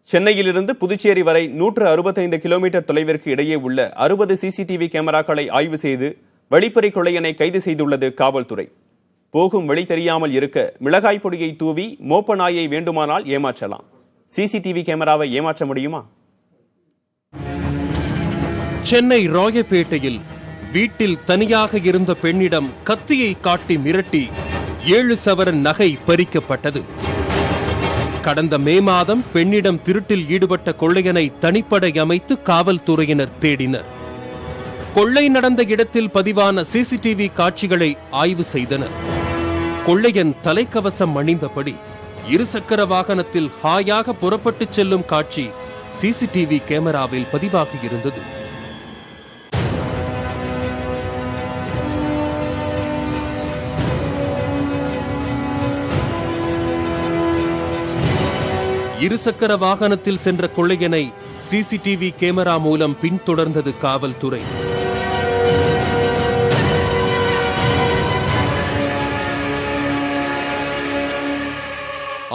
சென்னையிலிருந்து புதுச்சேரி வரை 165 கிலோமீட்டர் தொலைவிற்கு இடையே உள்ள 60 சிசிடிவி கேமராக்களை ஆய்வு செய்து வழிப்பறி கொள்ளையனை கைது செய்துள்ளது காவல்துறை. போகும் வழி தெரியாமல் இருக்க மிளகாய் பொடியை தூவி மோப்ப நாயை வேண்டுமானால் ஏமாற்றலாம். சிசிடிவி கேமராவை ஏமாற்ற முடியுமா? சென்னை ராயப்பேட்டையில் வீட்டில் தனியாக இருந்த பெண்ணிடம் கத்தியை காட்டி மிரட்டி 7 சவரன் நகை பறிக்கப்பட்டது. கடந்த மே மாதம் பெண்ணிடம் திருட்டில் ஈடுபட்ட கொள்ளையனை தனிப்படை அமைத்து காவல்துறையினர் தேடினர். கொள்ளை நடந்த இடத்தில் பதிவான சிசிடிவி காட்சிகளை ஆய்வு செய்தனர். கொள்ளையன் தலைக்கவசம் அணிந்தபடி இருசக்கர வாகனத்தில் ஹாயாக புறப்பட்டுச் செல்லும் காட்சி சிசிடிவி கேமராவில் பதிவாகியிருந்தது. இருசக்கர வாகனத்தில் சென்ற கொள்ளையனை சிசிடிவி கேமரா மூலம் பின்தொடர்ந்தது காவல்துறை.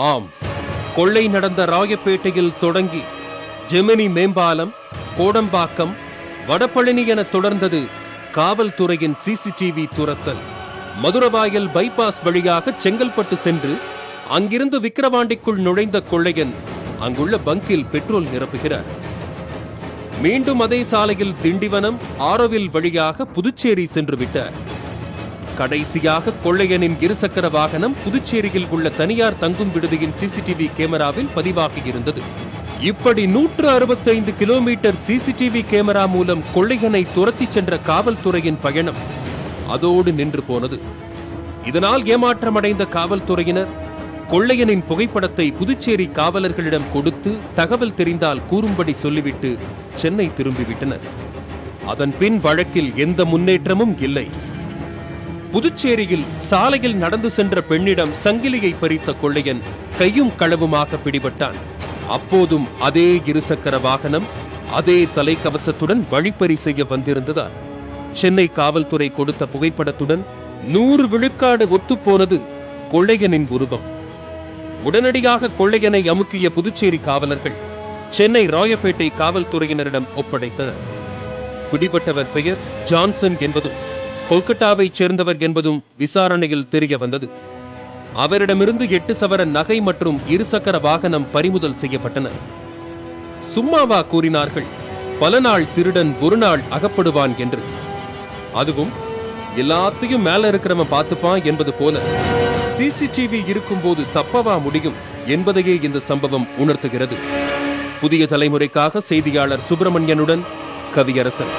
ஆம், கொள்ளை நடந்த ராயப்பேட்டையில் தொடங்கி ஜெமினி மேம்பாலம், கோடம்பாக்கம், வடபழனி என தொடர்ந்தது காவல்துறையின் சிசிடிவி துரத்தல். மதுரவாயல் பைபாஸ் வழியாக செங்கல்பட்டு சென்று அங்கிருந்து விக்கிரவாண்டிக்குள் நுழைந்த கொள்ளையன் அங்குள்ள பங்கில் பெட்ரோல் நிரப்புகிறார். மீண்டும் அதே சாலையில் திண்டிவனம், ஆரோவில் வழியாக புதுச்சேரி சென்று விட்டார். கடைசியாக கொள்ளையனின் இருசக்கர வாகனம் புதுச்சேரியில் உள்ள தனியார் தங்கும் விடுதியின் சிசிடிவி கேமராவில் பதிவாகியிருந்தது. இப்படி 165 கிலோமீட்டர் சிசிடிவி கேமரா மூலம் கொள்ளையனை துரத்தி சென்ற காவல்துறையின் பயணம் அதோடு நின்று போனது. இதனால் ஏமாற்றமடைந்த காவல்துறையினர் கொள்ளையனின் புகைப்படத்தை புதுச்சேரி காவலர்களிடம் கொடுத்து தகவல் தெரிந்தால் கூறும்படி சொல்லிவிட்டு சென்னை திரும்பிவிட்டனர். அதன் பின் வழக்கில் எந்த முன்னேற்றமும் இல்லை. புதுச்சேரியில் சாலையில் நடந்து சென்ற பெண்ணிடம் சங்கிலியை பறித்த கொள்ளையன் கையும் களவுமாக பிடிபட்டான். அப்போதும் அதே இருசக்கர வாகனம், அதே தலைக்கவசத்துடன் வழிப்பறி செய்ய வந்திருந்ததால் சென்னை காவல்துறை கொடுத்த புகைப்படத்துடன் 100 விழுக்காடு ஒத்துப்போனது கொள்ளையனின் உருவம். உடனடியாக கொள்ளையனை அமுக்கிய புதுச்சேரி காவலர்கள் சென்னை ராயப்பேட்டை காவல்துறையினரிடம் ஒப்படைத்தனர். பிடிபட்டவர் பெயர் ஜான்சன் என்பதும் கொல்கத்தாவை சேர்ந்தவர் என்பதும் விசாரணையில் தெரிய வந்தது. அவரிடமிருந்து 8 சவரன் நகை மற்றும் இருசக்கர வாகனம் பறிமுதல் செய்யப்பட்டன. சும்மாவா கூறினார்கள் பல நாள் திருடன் ஒரு நாள் அகப்படுவான் என்று? அதுவும் எல்லாத்தையும் மேல இருக்கிறவன் பார்த்துப்பான் என்பது போல சிசிடிவி இருக்கும்போது தப்பவா முடியும் என்பதையே இந்த சம்பவம் உணர்த்துகிறது. புதிய தலைமுறைக்காக செய்தியாளர் சுப்பிரமணியனுடன் கவியரசன்.